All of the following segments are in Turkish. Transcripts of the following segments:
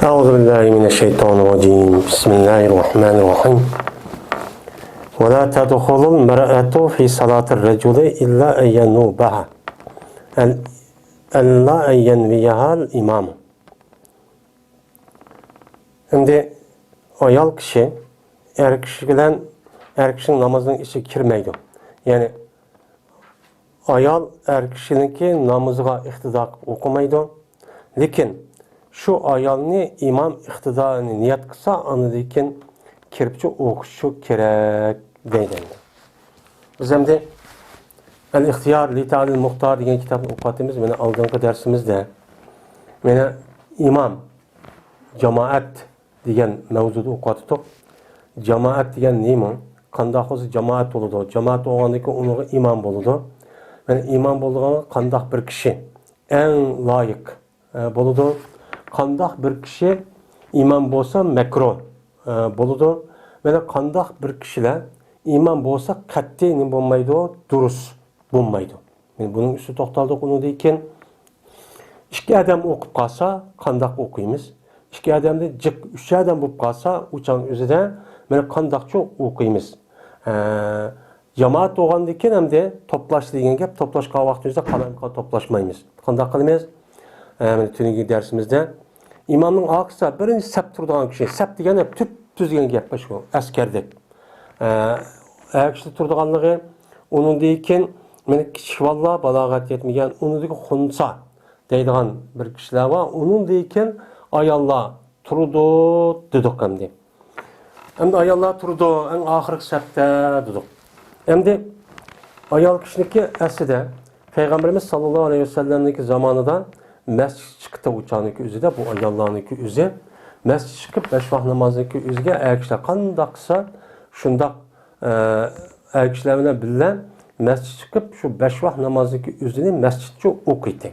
أعوذ بالله من الشيطان الرجيم بسم الله الرحمن الرحيم ولا تدخل المرأة في صلاة الرجل إلا أن ينوبها إلا أن ينويها الإمام. Şimdi ayol kişi kişinin namazının içi kirmeydi. Yani ayol kişininki namazıga iktida okumaydı. Lekin şu ayolni imam iqtidorini niyat qilsa, anidan kiribchi o'qishi kerak deydi. Biz endi Al-İhtiyar li ta'lil muhtar degan kitobni o'qiyapmiz. Mana oldingi darsimizda mana imom jamoat degan mavzuda o'qiyotdik. Jamoat degan nima? Qandoq o'zi jamoat bo'ladi? Jamoat bo'lgandan keyin unga imom bo'ladi. Mana imom bo'lganda qandoq bir kishi eng loyiq bo'ladi. Qandoq bir kishi imom bo'lsa makruh bo'ladi. Mana qandoq bir kishilar imom bo'lsa qat'iy nima bo'lmaydi, durust bo'lmaydi. Men buning ustida to'xtaldik undan keyin ikki odam o'qib qolsa qandoq o'qiymiz? Ikki odamda jiq 3 odam bo'lib qolsa, o'chan o'zida mana qandoqcha o'qiymiz? Jamoat bo'lgandan keyin hamda to'plash degan gap, to'plashgan vaqtimizda qalamqa to'plashmaymiz. Qandoq qilamiz? Mana tungi darsimizda imomning oqsa birinchi saf turadigan kishi, saf degani tüp tuzgan gap shu, askardek. Ayakçı turduğanlığı onun deyken men kichik valla balog'at yetmagan unidagi xunsa deydigan bir kishilar var. Onun deyken ayollar turdi dedik hamdi. Endi ayollar turdi, en oxirgi safda dedik. Endi ayol kishiniki aslida Peygamberimiz sallallohu alayhi vasallamniki zamanida masjid chiqdi uçaniki o'zida bu ayollarniki o'zi masjid chiqib 5 vaqt namozniki o'ziga ayakishlar qandoq qilsa shundoq ayakishlar bilan birga masjid chiqib shu 5 vaqt namozniki o'zini masjidcha o'qiydi.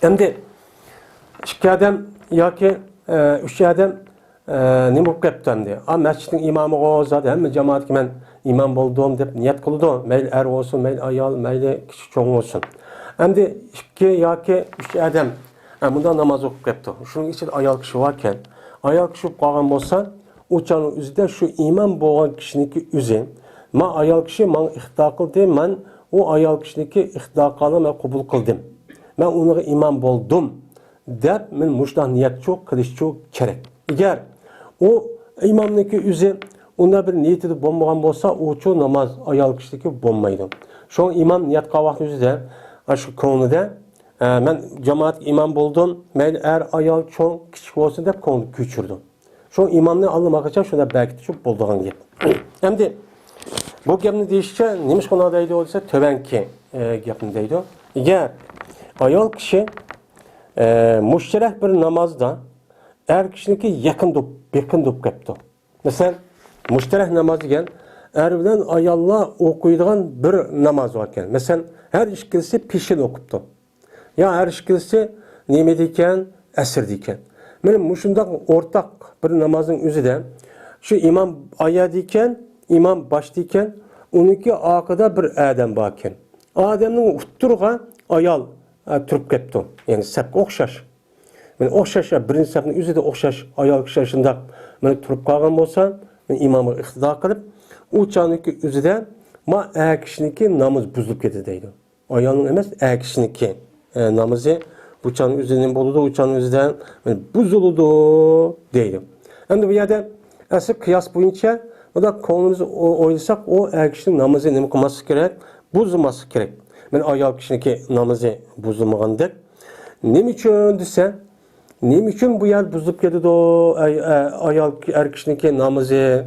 Endi ikki odam yoki 3 odam nima bo'lib ketdi endi. Masjidning imomiga zot hamma jamoatga men imom bo'ldim deb niyat qildi. Mayli er bo'lsin, mayli ayol, mayli kishi cho'ng bo'lsin. Endi 2 yoki 3 odam bundan namoz o'qib ketdi. Shuning ichida ayol kishi bor ekan. Ayol kishi qolgan bo'lsa, o'chaning o'zida shu imom bo'lgan kishiniki o'zi, men ayol kishi men ixtido qildim, men u ayol kishiniki ixtido qilib men qabul qildim. Men unga imom bo'ldim deb men mushta niyatchi qilishchi kerak. Agar u imomniki o'zi unda bir niyatida bo'lmagan bo'lsa, o'chu namoz ayol kishiniki bo'lmaydi. Shu imom niyat qilgan vaqtida shu ko'nglida men jamoat imom bo'ldim, mayli er ayol cho'ng kichik bo'lsin deb ko'ngil ko'chirdim. Shu imomni allamaqacha shunda bekitib bo'ldigan gap. Endi bu gapni deyishcha nima shuna deydi bo'lsa, tovanki gapni deydi. Agar ayol kishi mushtarak bir namozda er kishiniki yaqin deb ketdi. Masalan, mushtarak namoz degan er bilan ayollar o'qiydigan bir namoz bor ekan. Masalan, her ikisi peshin o'qibdi. Ya her ikisi nima ekan, asr ekan. Benim mushundaq o'rtaq bir namozning o'zida shu imom oyat ekan, imom boshda ekan, uniki orqada bir odam bor ekan. Odamning o'ttirga ayol turib ketdi. Ya'ni safga o'xshash. Men o'xshash birinchi safning o'zida o'xshash ayol kishi shundaq men turib qolgan bo'lsa, men imomga iqtido qilib, u chaniki o'zida ma kishiniki namoz buzilib ketdi deydi. Ayolning emas, kishiniki namozi bu çanın üzerinden boludu, bu çanın üzerinden buzuludu deydi. Endi bu yerda asıl kıyas boyunca o da konumuzu oylasak o kişinin namazı nima qilması kerak, buzulması kerak. Men ayol kishiniki namazı buzulmagandek. Nima uchun desa, nima uchun bu yer buzulib ketdi ayol kishiniki namazı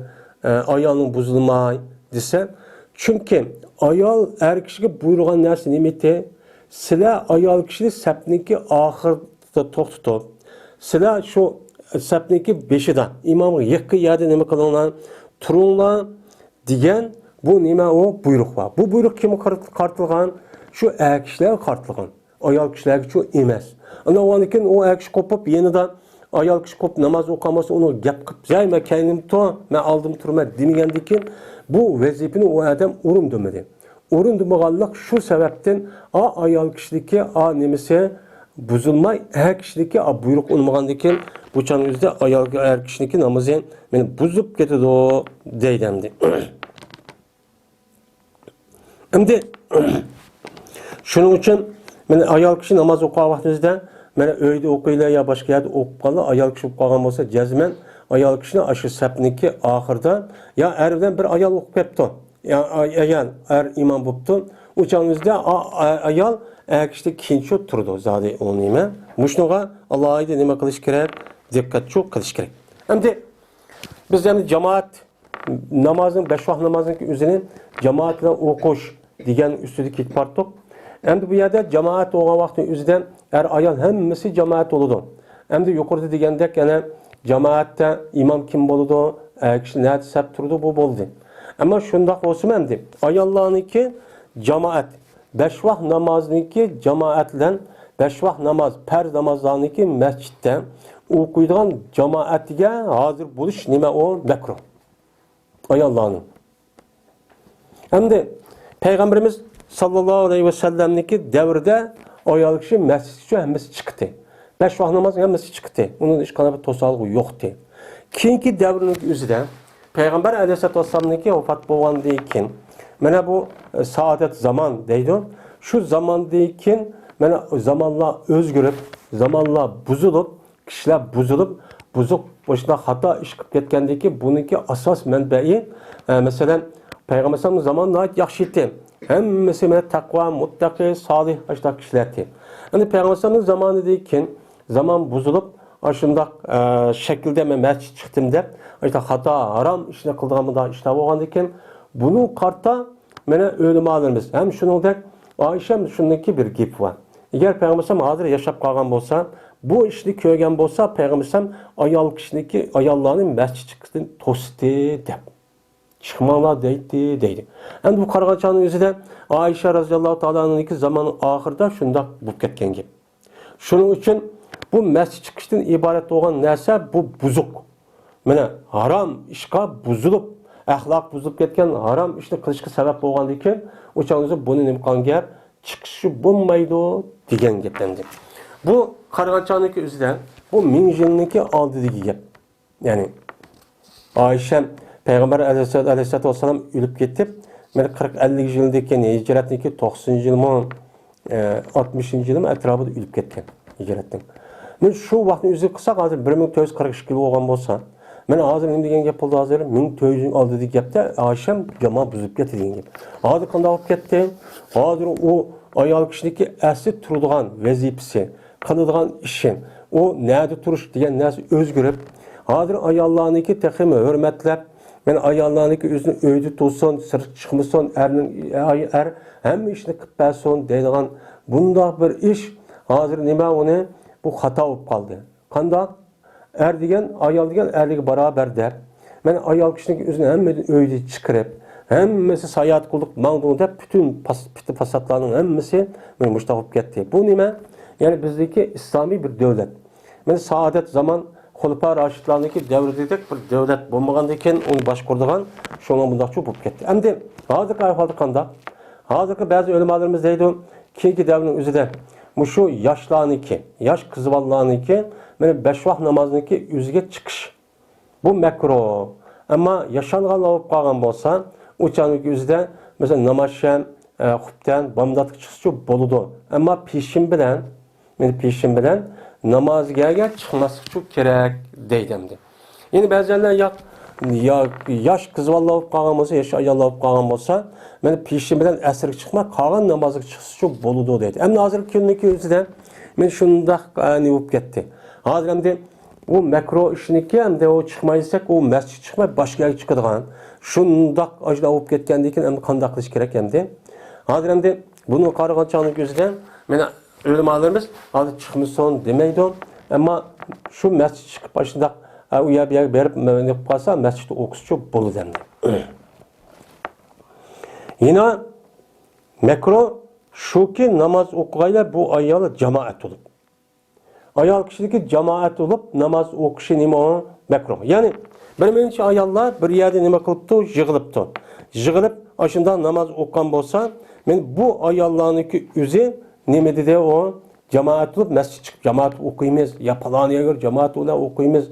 ayolning buzulmay desa, chunki ayol kishiga buyurgan narsa nima edi? Sizlar ayol kishini sapniki oxirida to'xtatib, sizlar shu sapniki beshida imomga yaqin yerda nima qilinglar, turinglar degan bu nima o buyruq bor. Bu buyruq kimga qartilgan? Shu kishilarga qartilgan. Ayol kishilarga shu emas. Undan keyin u kishi qo'pib yenidan ayol kishi qo'pib namoz o'qamasa uni gap qilib, "Zayma kaynim to, men aldim turma" degandan keyin bu vazifani u odam o'rindimadi. O'rindimag'anlik shu sababdan ayol kishiniki nimasi buzilmay, kishiniki buyruq olmagandan keyin bu çağın üzde ayol er kişiniki namazı meni buzup ketidi o deydi emdi. Endi şunun için meni ayol kishi namoz o'qigan vaqtimizda mana uyda o'qiylar yo boshqa yerda o'qib qoldi, ayol kishi o'qib qolgan bo'lsa, jazman ayol kishini shu sapniki oxirida yo erdan bir ayol o'qib ketdi. Ya ayol er imom bo'libdi. O çağımızda ayol kişide kinço turdu zade onu nime. Muşnuğa Allah'a da nime kılış gerek, dikkat çok kılış gerek. Hem de biz yani cemaat namazın, beş vakit namazın üzerine cemaatle okuş diyen üstüdeki kitpartok. Hem de bu yerde cemaat olan vaktin üzerinden ayol hemmesi cemaat oludu. Hem de yukarıda diyendek yani cemaatte imam kim boludu, kişi nerede sep turdu bu boldu. Ama şundak olsun hem de ayollarınki cemaat, beş vakit namazınki cemaatle, beş vakit namaz, perz namazlarınki mescitte okuyduğun cemaatine hazır buluş nime o mekruh. Ayollarının. Hem de Peygamberimiz sallallahu aleyhi ve sellem'deki devirde ayol kişi mescitçi hemmesi çıktı. Beş vakit namaz hemmesi çıktı. Onun hiç kanabı tosalığı yoktu. Kinki devrinin üzerinde Peygamber aleyhisselatü vesselam'daki vefat boğandayken mana bu saadet zaman deydi. Şu zamandayken mana zamanla özgürüp, zamanla buzulup, kişiler buzuk boşuna hata iş qilib ketgandiki buniki asas menbai mesela Peygamber sallallahu zamanla yaxshi etdi. Hemmesi mana taqvo, muttaqi, solih ashta kişilerdi. Yani Peygamber sallallahu zamanidayken zaman buzulup aşındak şekilde men mescid chiqdim deb işte hata, haram ishni qilganimda ishlab olgandan bunu karta mene ölümalarımız. Hem şunundaki Ayşem şundaki bir gip var. Eğer Peygamberim hazır yaşap kalgan bolsa, bu işni köygen bolsa Peygamberim ayol kişiniki ayollarının mescid çıktığını tosti deb. Çıkmalar deydi. Hem bu kargaçanın yüzüde Ayşe radıyallahu ta'ala'nın zamanın ahırda şundak bu ketken gip. Şunun için bu mescid çıkıştan ibaret olan neyse bu buzuk. Mene haram işka buzulup ahlak buzulup ketken haram işte kılışkı sebep olgandan keyin o çağınızda bunun imkan gap çıkışı bulmaydı degan gaplendi. Bu Qarag'ancha'niki üzerinde bu 1000 yılniki aldidagi gap. Yani Ayşe Peygamber aleyhissalatu vesselam ölüp ketip men 40-50 yıldaki hicretniki 90 yıl mı 60 yıl etrafında ölüp ketken hicretten. Men şu vaqtni o'zi qilsak hozir 1442 yil bo'lgan bo'lsa, men hozir nima degan gap bo'ldi hozir 1400 oldidagi gapda Ayşem jamoa buzib ketdi degan gap. Hozir qanday bo'lib ketdi? Hozir u ayol kishiniki asli turadigan vazifasi, qiladigan ishi, u nerede turish degan narsa o'zgarib, hozir ayollarniki texmi hurmatlab, men ayollarniki o'zini uyda tursin, sirq chiqmasin, er hamma ishni qilib bersin deydigan bundoq bir ish hozir nima uni bu hata olup kaldı. Kanda er degen, ayol degen erligi beraber der. Men ayol kişinin üzerine hemmesi öyle çıkarıp, hemmesi sayat kıldık, mağdun dep bütün fasatlarının hemmesi men muştaq olup gitti. Bu nime? Yani bizdeki İslami bir devlet. Men saadet zaman Hulfa Raşidlarındaki devredek bir devlet bulmagandayken onu başkurduğan şuna bundaq çok olup gitti. Hem de hazırki ahvalda kanda, hazırki bazı ölümalarımız deydi, ki devrinin üzerinde şu yaşlarınki, yaş kızvallarınki, benim 5 vakit namazınki üzge çıkış. Bu mekruh. Ama yaşanğan olup kalgan bolsa, uçanınki üzde mesela namazşem, hupten, bamdatlık çıkışı boludu. Ama peşin bilen namaz gelgen çıkması çok gerek deydimdi. Yani bazılarlar yaş kızvallar olup kalgan bolsa, yaş ayallar olup kalgan bolsa, men peşin bilen esirlik çıkmak, kalan namazlık çıkışı çok boludu deydi. Hem hazır günlük yüzüden men şundaq ne olup gitti. Hazır hem de o mekruh işiniki hem de o çıkmayırsak o mescid çıkmay başka yerga çıkadigan. Şundaq ajda olup ketgandan hem qanday qilish kerak hem de. Hazır hem de bunu Qarag'ancha'nın yüzüden men ölümalarımız hazır çıkmışsın demeydi. Ama şu mescid çıkıp başında u yerga berip ne qilsa mescidde okusu çok bolu demdi. Yine mekruh şu ki namaz okuyaylar bu ayyalı cemaat olup. Ayal kişideki cemaat olup namaz okuşu nime o mekruh. Yani benimce ayallar bir yerde nime kılıptı, yığılıptı. Yığılıp aşından namaz okuyan bolsa, men bu ayallarınki üzü nime de o Cemaat olup mescid çıkıp cemaat okuymiz, ya palaniye göre cemaat ola okuymiz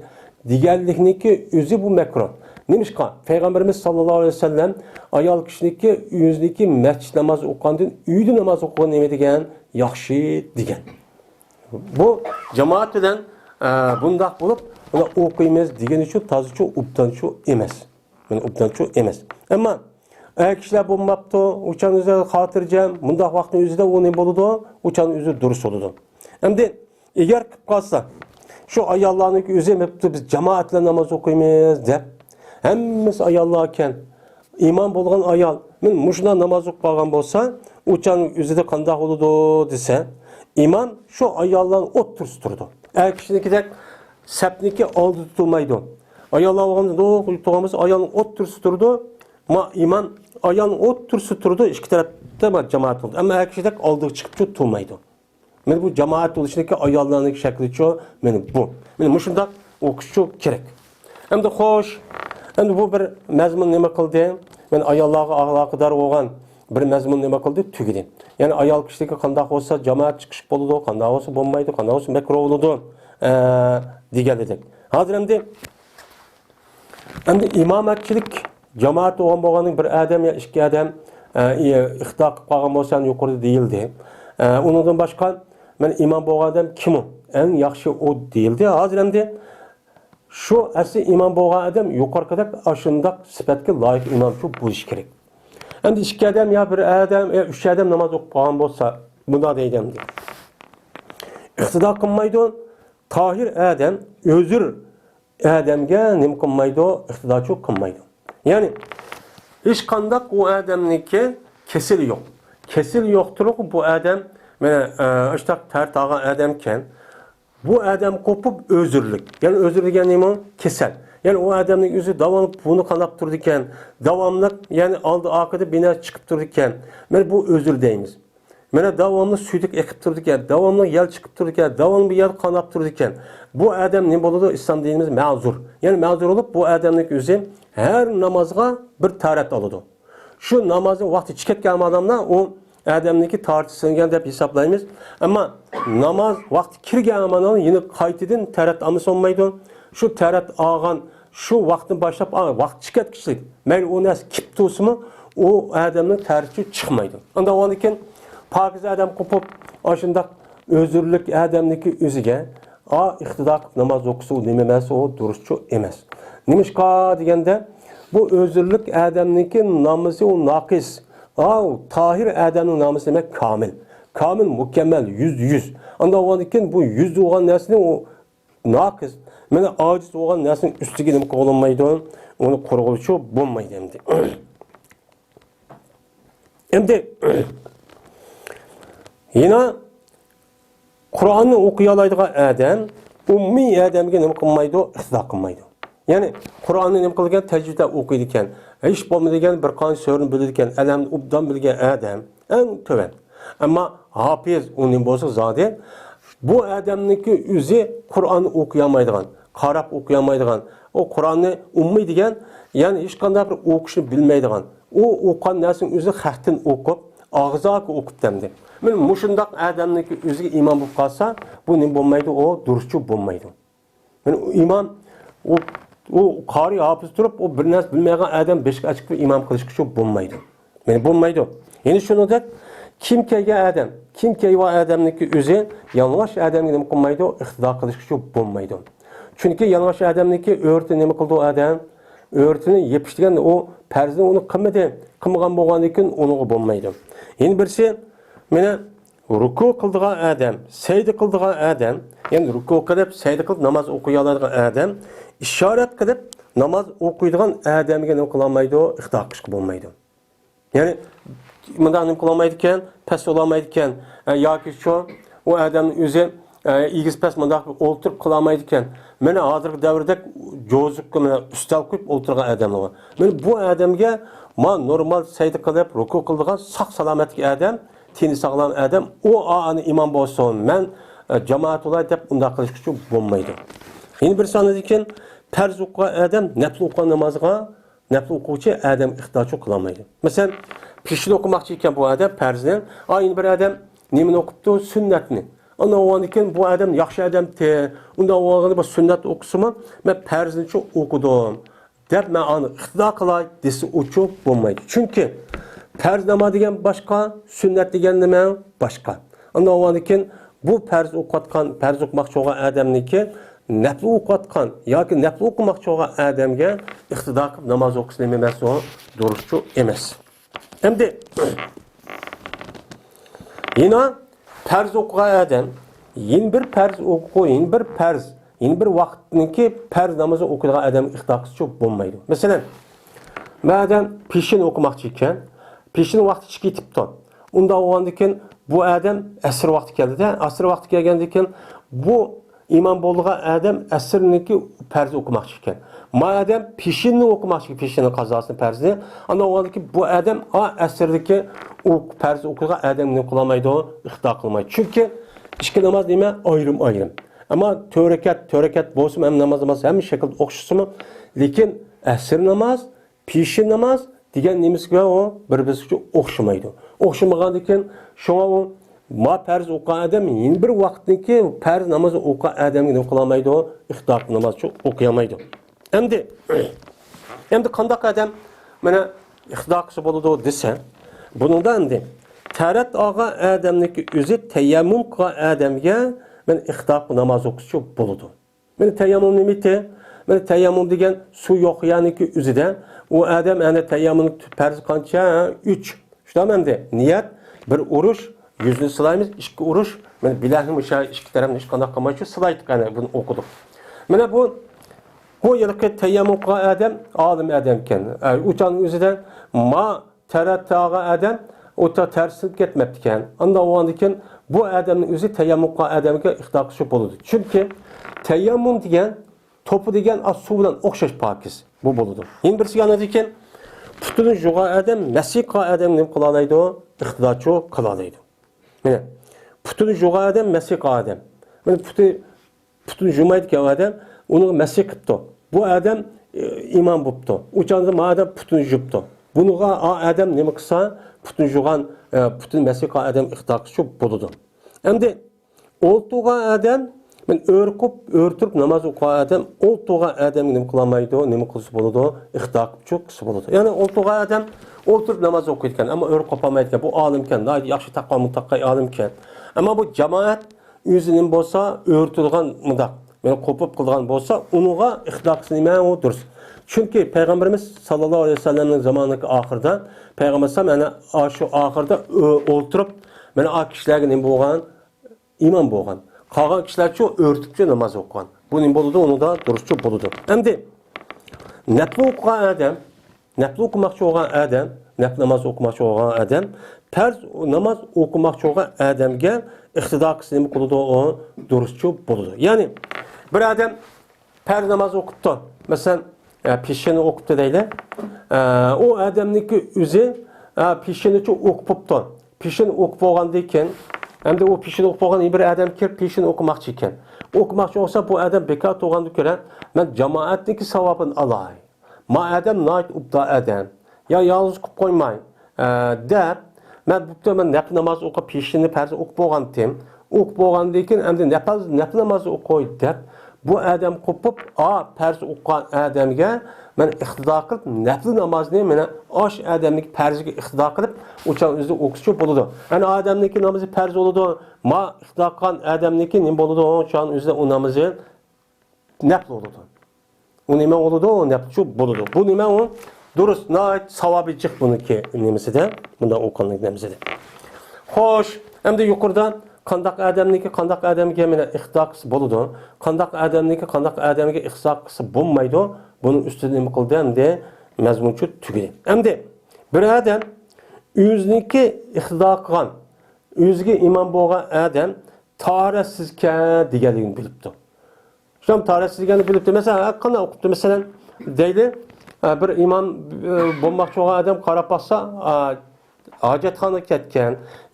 deganlikniki o'zi bu makruh. Nimishqa? Payg'ambarimiz sallallohu alayhi vasallam ayol kishiniki o'ziniki masjid namozi o'qigandan uyda namoz o'qigan nima degan? Yaxshi degan. Bu jamoat bilan bundaq bo'lib, uni o'qiymiz degani uchun tozicha ubdanchu emas. Meni ubdanchu emas. Ammo kishilar bo'lmabdi, o'chan o'zi xotirjam, bundaq vaqtning o'zida u nima bo'ladi? O'chan o'zi durust bo'ladi. Endi agar qilib qolsa, shu ayollarning o'zi biz jamoat bilan namoz o'qiymiz deb hammasi ayollar ekan. Iymon bo'lgan ayol, men mushuna namoz o'qib qolgan bo'lsa, o'chan o'zida qanday bo'ladi desa, iymon shu ayollarni o'ttirtirdi. Kishinikidek sapniki oldi tutilmaydi. Ayollar olganda to'g'rimiz ayolni o'ttirtirdi. Ma iymon ayolni o'ttirtirdi, ikki tarafda jamoat bo'ldi. Ammo kishidek oldiga chiqib tutilmaydi. Men bu jamoat bo'lishniki ayollarning shaklicha meni bu. Men mushunda o'qishchi kerak. Endi xo'sh, endi bu bir mazmun nima qildi? Men ayollarga aloqador bo'lgan bir mazmun nima qildi? Tugidi. Ya'ni ayol kishiga qanday bo'lsa jamoat chiqish bo'ladi, qanday bo'lsa bo'lmaydi, qanday bo'lsa makruh bo'ladi degan edik. Hozir endi imomatchilik jamoat bo'lganning bir odam yo ikki odam ixto qilib qolgan bo'lsa yuqorida deyildi. Undan boshqa men imom bo'lgan odam kim u? Eng yaxshi u deyildi. Hozir endi shu asli imom bo'lgan odam yuqorqidek ashundaq sifatga loyiq imomchi bo'lish kerak. Endi ikki odam yo bir odam yo uch odam namoz o'qib qolgan bo'lsa, bunda deydimdi. Iqtido qilmaydi, tohir odam o'zir odamga nima qilmaydi, iqtidochi qilmaydi. Ya'ni hech qanday u odamniki kesili yo'q. Kesil yo'qtir bu odam mana ishtaq tartag'an odamkan. Bu odam qo'pib o'zirlik. Ya'ni o'zir degan nima? Kesal. Ya'ni u odamning o'zi davomli buni qanab turdi ekan, davomli ya'ni oldi oqida bina chiqib turdi ekan. Mana bu o'zir deymiz. Mana davomli suydik eqib turdi ekan, davomli yel chiqib turdi ekan, davomli yel qanab turdi ekan. Bu odam nima bo'ladi? Islom dinimiz ma'zur. Ya'ni ma'zur bo'lib bu odamning o'zi har namozga bir tarat oladi. Shu namozning vaqti chiqib ketgan odamlar u odamniki tartishlangan deb hisoblaymiz. Ammo namoz vaqti kirgan odamlar yine qaytadan tarat olmasa olmaydi. Shu tarat olgan shu vaqtdan boshlab vaqt chiqib ketishlik. Mayli u narsa kip to'simi, u odamning tarichi chiqmaydi. Unda ondan keyin pokiz odam qo'pib, o'shunda o'zirlik odamniki o'ziga iqtido qilib namoz o'qisa, u nima emas, u durustchi emas. Nimishqa deganda bu o'zirlik odamniki namozi u noqis. Tahir adamning namusi demak komil. Komil mukammal 100. Unda o'ndan bu 100 bo'lgan narsani u noqis. Mana ojiz bo'lgan narsaning ustiga nima qo'llanmaydi, uni qo'rg'uvchi bo'lmaydi endi. Endi yana Qur'onni o'qiy oladigan odam ummiy odamga nima qilmaydi, iqtido qilmaydi. Ya'ni Qur'onni nima qilgan tajvidda o'qiydi ekan, hech bo'lmaydigan bir qancha so'rini biladi ekan, alamni obdan bilgan odam eng to'van. Ammo hafiz uning bo'lsa zodi bu odamniki o'zi Qur'onni o'qiy olmaydigan, qarab o'qiy olmaydigan, o Qur'onni ummiy degan, ya'ni hech qanday bir o'qishni bilmaydigan. U o'qigan narsaning o'zi xatdan o'qib, og'zoq o'qib demdi. Men mushundaq odamniki o'ziga iymon bo'lib qolsa, bu nima bo'lmaydi, o durustchi bo'lmaydi. Men iymon u qari hafiz turib, o bir narsa bilmagan odam beshik ochib imom qilishga bo'lmaydi. Men bo'lmaydi. Ya'ni shuningdek kim kelgan odam, kim kelgan odamniki o'zi yalang'och odamga nima qilmaydi, iqtido qilishga bo'lmaydi. Chunki yalang'och odamniki o'rti nima qildi odam? O'rtini yepishtirgan o farzni uni qilmadi, qilmagan bo'lgandan keyin unuga bo'lmaydi. Endi birisi meni ruku qildigan odam, sajda qildigan odam, ya'ni ruku qilib, sajda qilib namoz o'qiy oladigan odam ishorat qilib namoz o'qiydigan odamga nima qila olmaydi, iqtido qilishga bo'lmaydi. Ya'ni bunday nima qila olmaydi ekan, past olmaydi ekan, yoki shu u odamning o'zi igiz past bunday o'ltirib qila olmaydi ekan. Mana hozirgi davrda jo'ziqqa mana ustal qo'yib o'tirgan odamlar bor. Men bu odamga normal sajda qilib, ruku qildigan sog' salomatli odam, teni sog'lom odam, u ani imom bo'lsin, men jamoat bo'lay deb unday qilishga bo'lmaydi. Endi bir sondan keyin farz o'qigan odam nafl o'qigan namozga nafl o'quvchi odam iqtidochi qila olmaydi. Masalan, pishni o'qimoqchi ekan bu odam farzni, endi bir odam nimani o'qibdi? Sunnatni. Ondan oğandikin bu adam yaxşı adamdı. Ondan oğanı bu sünnet okusumu ben perzini çok okudum. Dep ben onu iktida kılay desi o çok bulmaydı. Çünkü perz namazı degen başka, sünnet degen neme başka. Ondan oğandikin bu perz okutkan, perz okumakçı olan adamniki nafli okutkan yoki nafli okumakçı olan adamga iktida kılıp namaz okusun demesi o duruşçu emas. Endi yine perz okugan adam yeni bir perz oku, yeni bir perz, yeni bir vaqtniki perz namazı okugan adam ihtidaqısı çok bulmaydı. Mesela madem peşin okumakçı iken, peşin vaqti çıkıp ketipti. Unda oğandikin bu adam asr vaqti geldi de, asr vaqti gelgendikin bu imam bolduğun adam asrniki perz okumakçı iken. Madem peşinni okumakçı, peşinin kazasını perzini, anda oğandiki bu adam asrdaki o perz okugan adamını kılamaydı o, ihtida kılmaydı. Çünkü İşki namaz deme ayrım. Ama törekat bolsun hem namaz hem şekilde okşusumu. Lekin asr namaz, peşin namaz degen nemizge o bir-birisiga okşamaydı. Okşamagandayken şoňa o ma perz okugan adam yeni bir vaqtniki perz namazı okugan adamını kılamaydı o, ihtida namaz çok okuyamaydı. Endi qandaq adam mana ihtidaqçı boludu dese, bununda endi tarat ağa adamniki özü teyammum qılgan adamga men ihtidaq namaz okusu boludu. Men teyammum nimeti? Men teyammum degen su yo'q yaniki özüde o adam ana teyammumni farz qancha 3. Şulam endi niyat bir urush yüzünü silaymiz, ikki urush men bilahni o'sha ikki tarafni hech qanday qilmaychi silaydik ana buni o'qidik. Mana bu yılki teyammum qılgan adam alim adam ekan. Uçanın özüden ma tarat ağa adam o da tersine ketmeptiken. Anda o andiken bu adamın özü teyammum qılgan adamga ihtidaqçı boludu. Çünkü teyammum degen topu degen su bilan okşaş pakiz bu boludu. Yeni birisi yanadiken putunu juğa adam mesih qılgan adam nim kılalaydı o ihtidaqçı kılalaydı. Mana putunu juğa adam mesih qılgan adam. Mana putunu jumaydı ki adam onu mesih qıptı. Bu adam imam buptu. Uçanda ma adam putunu juptu. Bunuğa adam nima qilsa putun juğan putun mesih adam ihtidaqçı boludu. Endi oltuğan adam men örtüp namaz okugan adam oltuğan adam nima qılamaydı, nima qilsa boludu, ihtidaqçı boludu. Yani oltuğan adam olturup namaz okuyotgan, ama örüp qopamayotgan, bu alimken, daha yaxshi taqvo mutaqqi alimken. Ama bu cemaat özünün bolsa örtülgan mudaq, men qopup qilgan bolsa, unuğa ihtidaqçı nima o durus. Çünkü Peygamberimiz sallallahu aleyhi ve sellem'in zamanındaki ahirde Peygamber sallallahu şu ahirde oturup mana kişilerge nima bolgan imam bolgan. Qalgan kişiler çok örtüpçe namaz okugan. Bu nima boludu, onu da duruşçu boludu. Endi nafl okugan adam, nafl okumakçı olan adam, nafl namaz okumakçı olan adam, perz namaz okumakçı olan adamga ihtidaqçı nima qılıdı o duruşçu boludu. Yani bir adam perz namaz okuttu. Mesela peşini okuttu deyle. O adamniki özü peşini çok okupuptu. Peşini okup olgandayken, hem de o peşini okup olgan bir adam ki peşini okumakçı iken. Okumakçı olsa bu adam bekar olgandı göre ben cemaatniki savabını alay. Ma adam nait ubda adam. Ya yalnız okup koymay. Der ben bu nafl namaz okup peşini perz okup olgandım. Okup olgandayken hem de nafl namazı okuy der. Bu adam kopup perz okugan adamga men ihtida qilib nafl namozni mena osh adamniki perziga ihtida qilib o'shan o'zi o'qishchi bo'ladi. Yani adamniki namozi perz bo'ladi, ma ihtida qilgan adamniki nima bo'ladi, o'shan o'zida u namozi nafl bo'ladi. U nima bo'ladi, o naflchi bo'ladi. Bu nima u durust nayt savobi chiq buniki nimasida, bunda o'qilgan nimasida. Xo'sh, endi yuqoridan qandaq adamga mena ihtidaqçı boludu. Qandaq adamga ihtidaqçı bo'lmaydi. Bunun üstüne nima qildi endi mazmunchi tugadi. Endi bir adam o'ziniki ihtida qilgan, o'ziga imom bo'lgan adam tarafsizga deganligini bilibdi. Shom tarafsizligini bilibdi. Masalan, qanday o'qibdi? Masalan, deyli bir imom bo'lmoqchi bo'lgan adam qarab baqsa, hojatxonaga ketgan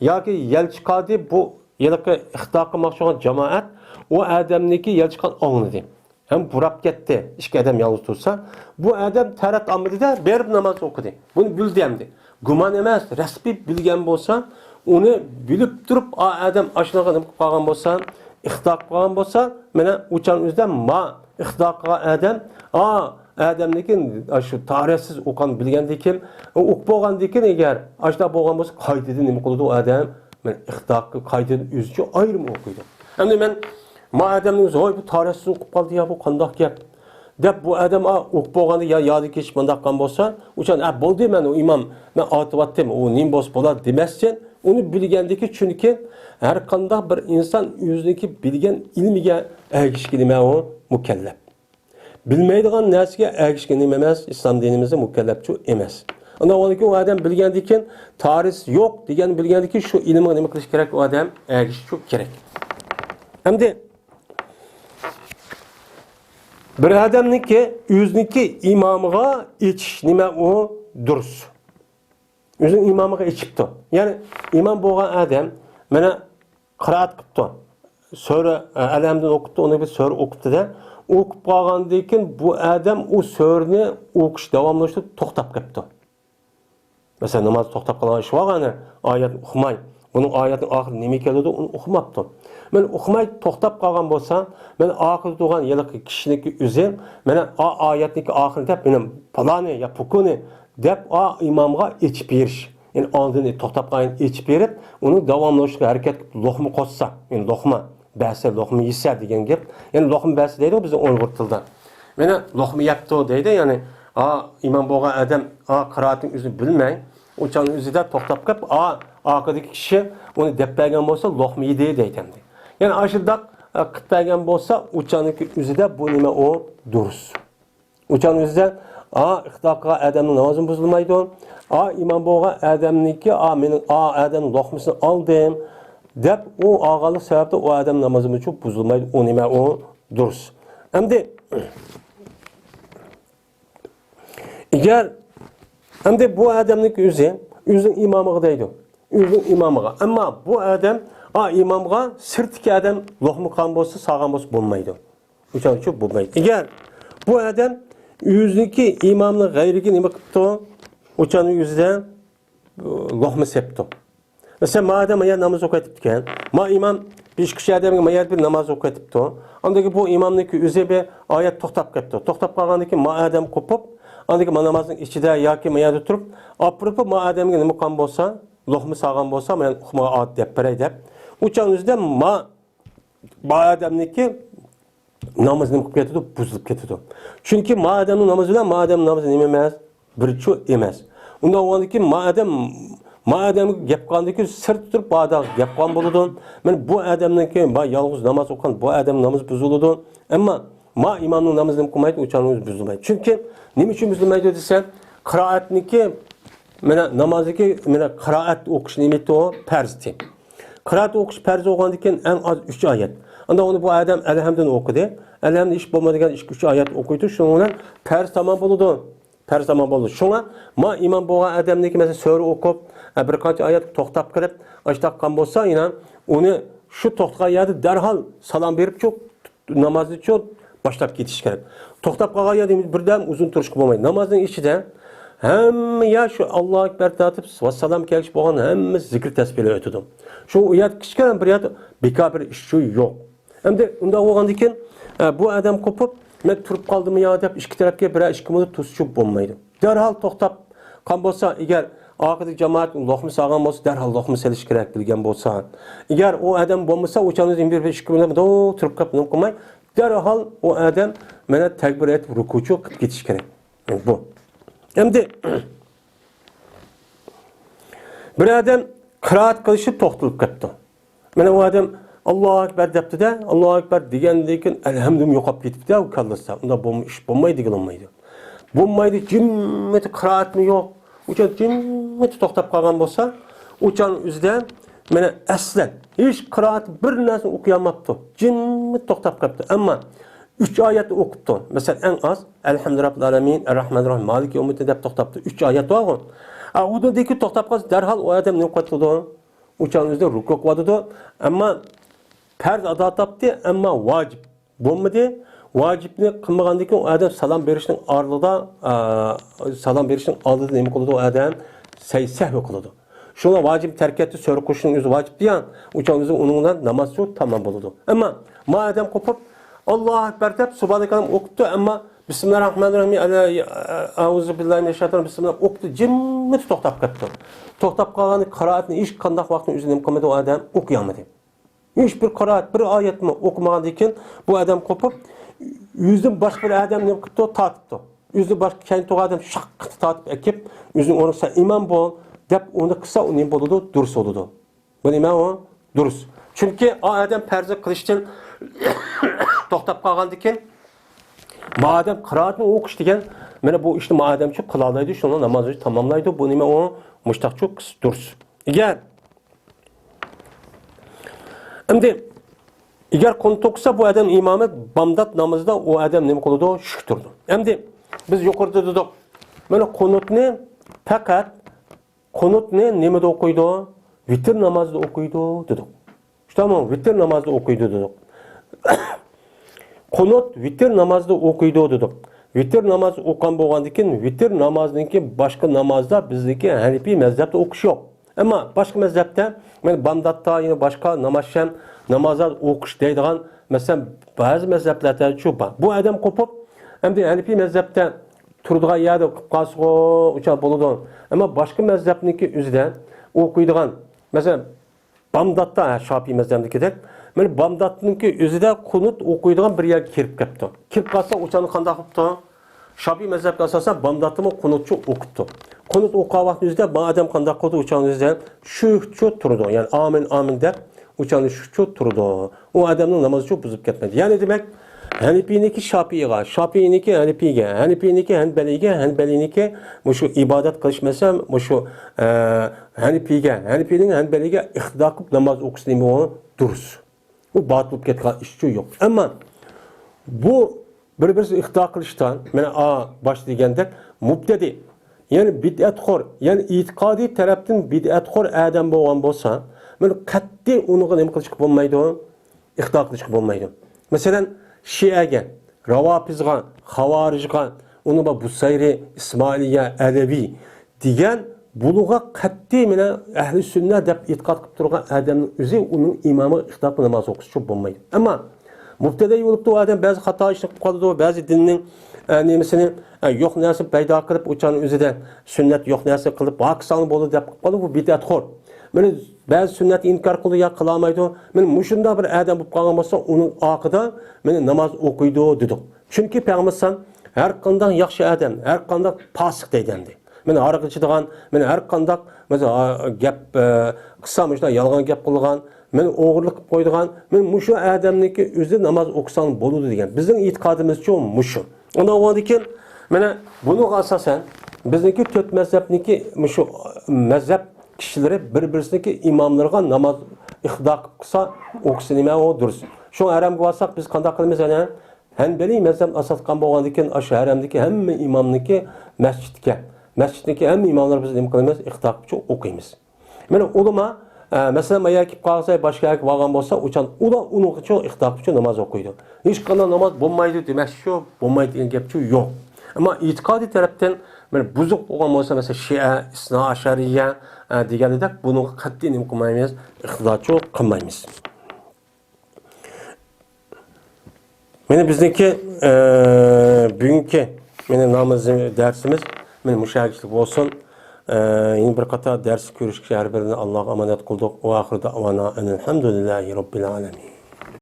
yoki yel chiqadi, bu yilqi ihtida qilmoqchi bo'lgan jamoat o adamniki yel chiqqan o'ngdi. Hem burap gitti. İşki adam yalnız tutsa, bu adam tarat amrida berib namaz okudu. Bunu bildi hemdi. Guman emas, resmi bilgen bolsa, onu bilib turib, adam aşınaqa nima qilib qolgan bo'lsa, ixto qilib qolgan bo'lsa, mana o'chan o'zidan ma ixto qilgan adam, adamnikin shu tarixsiz o'qan bilgandan keyin, o'qib bo'lgandan keyin agar ashda bo'lgan bo'lsa, qaytadan nima qiladi u adam? Men ixto qaytadan o'zicha ayrim o'qiydi. Endi men ma adamning zo'y bu tarixsiz o'qib qoldi ya bu qandoq gap? Deb bu adam o'qib bo'lganda ya yodi kechib bundoq qilgan bo'lsa, o'shan bo'ldi men u imom men aytyaptim, u nim bo'lsa bo'ladi demasdan, uni bilgandiki chunki har qanday bir inson o'ziniki bilgan ilmiga ergishgan nima u mukallaf. Bilmaydigan narsaga ergishgan nima emas, islom dinimizda mukallafchi emas. Ana oniki u adam bilgandikin tarix yo'q degan bilgandikin shu ilmga nima qilish kerak u adam ergishishi kerak. Hamda bir adamniki o'ziniki imamiga etish nima u durus. O'zing imamiga etibdi. Ya'ni imom bo'lgan adam mana qiroat qilibdi. Sura alamdan o'qitdi, uni bir sura o'qitdi-da, o'qib qolgandan keyin bu adam u surani o'qish davomlashtirib to'xtab ketdi. Mesela namoz to'xtab qolgan shu vaqtda oyat o'qimay, buning oyatning oxiri nima keladi, uni o'qimabdi. Men o'qimay to'xtab qolgan bo'lsa, men oxirda turgan yiliqi kishiniki o'zi, mana oyatniki oxirida benim falani ya pukuni deb imomga etib berish. Yani oldin to'xtab qolgan etib berib, uni davomlashga harakat qilib lo'qma qo'shsa, yani lo'qma ba'sa lo'qma yesa degan gap. Yani lo'qma ba'sa deydi bizning Uyg'ur tilida. Mana lo'qma yapti deydi, yani imom bo'lgan adam qiroatning o'zini bilmay, o'shaning o'zida to'xtab qolib, orqadagi kishi uni deb bergan bo'lsa, lo'qma yedi deydi. Yani aşırdak kıtlayan bolsa uçanıki üzüde bu nime o durus. Uçanın üzüde ixtaqqa adamın namazın bozulmaydı. İmam boğa adamniki menin adamın lokmasını aldım. Dep o ağalık sebepte o adam namazımı çok bozulmaydı. O nime o durus. Hem de bu adamniki üzün imamı deydi. Üzün imamı. Ama bu adam imamga sirtki adam lo'qma qilgan bo'lsa, sog'an bo'lsa bo'lmaydi. O'shaning uchun bo'lmaydi. Agar bu adam o'ziniki imomning g'ayriga nima qilibdi, o'shaning o'zida lo'qma sepdi. Mesela madem ya namoz o'qitibdi, imom 5 kishi odamga mayat bir namoz o'qitibdi. Ondagi bu imomniki o'zi bir oyat to'xtab ketdi. To'xtab qolgandan keyin adam qo'pib, ondagi namozning ichida yoki mayada turib, opirib adamga nima qilgan bo'lsa, lo'qma sog'an bo'lsa, men uxmaga ot deb beray deb uçağın üzerinde bu adamniki namazını kılıp getiriyor, buzulup getiriyor. Çünkü adamın namazıyla adamın namazı emez, bir çoğu emez. Ondan oğandaki adamın yapkandaki sırt tutup bağda yapkan buludu. Yani bu adamdaki yalnız namaz okuyan bu adamın namazı buzuludu. Ama imamın namazını kılmaydı, uçağın üzerinde buzulmaydı. Çünkü ne için buzulmaydı dese, kıraatniki, namazındaki kıraat okuş nimeti o perzti. Kıraat okuş perzi olgandikken en az 3 ayet. Anda onu bu adam elhamdülillah okudu. Elhamdülillah iş bulmadıkken 3 ayet okuydu. Şundan perz tamam buldu. Perz tamam buldu. Şuna imam boğa adamdaki mesela sure okup birkaç ayet to'xtab kirib, açtaqan bolsa, inan onu şu to'xtgan yerda derhal salam berib çok namazını çok başlap ketish kerak. To'xtab qolgan yerda birdan uzun turishga bo'lmaydi. Namozning ichida hamma ya şu Allohu akbar tatib va salom kelish bo'lgan hamma zikr tasbihlar o'tadi. Şu uyat kichkina bir yat bekor bir ish shu yo'q. Endi unda bo'lgandan keyin bu adam qo'pib, men turib qoldimmi yo deb ikki tarafga bir 2 minut to'sishib bo'lmaydi. Darhol to'xtab qolgan bo'lsa, agar oxirgi jamoat lo'qma sog'an bo'lsa, darhol lo'qma selish kerak bilgan bo'lsa, agar u adam bo'lmasa, o'chamiz 1-2 minut turib qolib nima qilmay, darhol u adam mana takbir etib rukuchu qilib ketish kerak. Bu. Endi bir adam qiraat qilishib to'xtalib ketdi. Mana u adam Allohu akbar debdi-da, Allohu akbar degandan keyin alhamdulillah yo'qolib ketibdi, u kallasa. Unda bu ish bo'lmaydi, deganmaydi. Bo'lmaydi, jimmati qiraatmi yo'q. O'sha jimmati to'xtab qolgan bo'lsa, o'shan o'zida mana aslan hech qiraat bir narsa o'qiyolmabdi. Jimmati to'xtab qolibdi. Ammo 3 oyat o'qibdi. Masalan, eng az Alhamdulillah alamin, Arrahmanir-Rahim, Maliki yawmiddin deb to'xtabdi. 3 oyat bor. Udundaki to'xtab qolsa, darhol u odam nima qildi? O'shan o'zida ruku qildi. Ammo farz ado topdi, ammo vojib bo'lmadi. Vojibni qilmagandan keyin u odam salom berishning oldida nima qildi? U odam sahv qildi. Şuna vacip terk etti, sonra koşunun yüzü vacip diyen, uçan yüzü onunla namaz çok tamam buludu. Ama madem kopup Allahu Ekber deyip Subhanallah okudu ama Bismillahirrahmanirrahim. Euzubillahimineşşeytanirracim. Bismillah okudu. Cimmet to'xtab ketdi. To'xtab qolgani qiraatni hech qanday vaqtning o'zida nima qilmadi, o odam o'qiyolmadi. Hech bir qiraat, bir oyatni o'qimagandan keyin bu odam qopib, o'zidan boshqa bir odam nima qildi, tortibdi. O'zidan boshqa keyin odam shaqqat tortib akib, o'zining o'rniga imom bo'l deb uni qilsa, u nima bo'ladi? Durust bo'ladi. Bu nima u? Durust. Chunki o odam farz qilishdan to'xtab qolgandan keyin madem qiraatni o'qish degan, mana bu ishni mademchi qila oladi, shuni namozni tamomlaydi. Bu nima u? Mushtaqchoq durust. Eğer kontuksa bu adam imamı bamdat namazda o adam nima qiladi? Shukturdi. Endi biz yuqorida dedik. Mana qunutni faqat qunutni nimada o'qiydi? Vitr namozida o'qiydi dedik. Tamam, vitr namozida o'qiydi dedik. Qunut vitr namozida o'qiydi dedik. Vitr namozi o'qgan bo'lgandan keyin vitr namoziniki boshqa namozda bizniki Hanifiy mazhabda o'qish yo'q. Ama boshqa mazhabda, men bamdatda yine boshqa namozsham namozlar o'qish deydigan, masalan, ba'zi mazhablarda shu bor. Bu adam qo'pib, endi Hanifiy mazhabda turadigan yerda qilib qolsa, o'sha bo'ladi. Ama boshqa mazhabniki o'zida o'qiydigan, masalan, bamdatda Shofiy mazhabnikidek, men bamdatniki o'zida qunut o'qiydigan bir yerga kirib ketdi. Kirib qolsa, o'shani qanday qilibdi? Shofiy mazhabga asosan bamdatni qunutchi o'qitdi. Qunut o'qigan vaqtingizda bu odam qanday qildi? O'changizda shu turdi. Ya'ni amin amin deb o'changni shu turdi. U odamning namozi buzib ketmadi. Ya'ni demak, Hanifiyniki Shofiyga, Shofiyniki Hanifiyga, Hanifiyniki Hanbaliyga, Hanbaliyniki shu ibodat qilishmasa, shu Hanifiyga, Hanifiyning Hanbaliyga iqtido qilib namoz o'qishni durust. Bu batıl ketgan ish yo'q. Ammo bu bir-birisi iqtido qilishdan, mana bosh degandek mubtadi, yani bid'atxo'r, yani e'tiqodiy tarafdan bid'atxo'r odam bo'lgan bo'lsa, men qat'iy uniga nima qilishga bo'lmaydi, iqtido qilishga bo'lmaydi. Masalan, Shiaga, Ravafizga, Xavorijga, uni Busayri, Ismoiliya, Alaviy degan buluğa qat'iy mena ahli sunnat deb e'tiqod qilib turgan odamning o'zi uning imomi iqtido qilib namoz o'qishi bo'lmaydi. Ammo mubtadiy bo'libdi, odam ba'zi xato ishni qilib qoladi, ba'zi dinning nemisini yo'q narsa paydo qilib, o'chani o'zida sunnat yo'q narsa qilib, vaqsan bo'ladi deb qilib qoladi, bu bid'atxo'r. Mana ba'zi sunnatni inkor qildi, ya qila olmaydi. Men mushunda bir odam bo'lib qolgan bo'lsa, uning oqida meni namoz o'qiydi dedik. Chunki payg'ambar har qanday yaxshi odam, har qanday fosiq deydi. Men araq ichadigan, men har qanday gap qilsam, shunday yolg'on gap qilgan, men o'g'irlik qilib qo'ydigan, men mushu odamniki o'zi namoz o'qisang bo'ladi degan. Bizning e'tiqodimizcha mushu. Undan keyin mana buni asosan bizniki to'rt mazhabniki mushu mazhab kişileri bir-birisiniki imamlarga namoz iqtido qilsa, o'qisa nima o durust. Shu haramga olsak biz qanday qilamiz ana? Hanbali mazhab asos qilgan bo'lgandan keyin o'sha haramdagi hamma imomniki masjidniki hamma imomlar biz nima qilamiz? Iqtido qilib o'qiymiz. Mana ulama masalan mayakib qolsa, boshqa yoki bo'lgan bo'lsa, o'chan ular uni uchun iqtido qilib namoz o'qiydi. Hech qanday namoz bo'lmaydi demak shu, bo'lmaydi degan gap yo'q. Ama e'tiqodiy tarafdan men buzuq bo'lgan bo'lsa, masalan Shia, Isno Ashariya deganidek buni qat'iy nima qilmaymiz, iqtidochi qilmaymiz. Meni bizniki bugungi meni namoz darsimiz men mushagishlik bo'lsin. Yeni bir qator ders ko'rishga har birini Alloh omonat qildik. Va oxirida avana alhamdulillahi robbil alamin.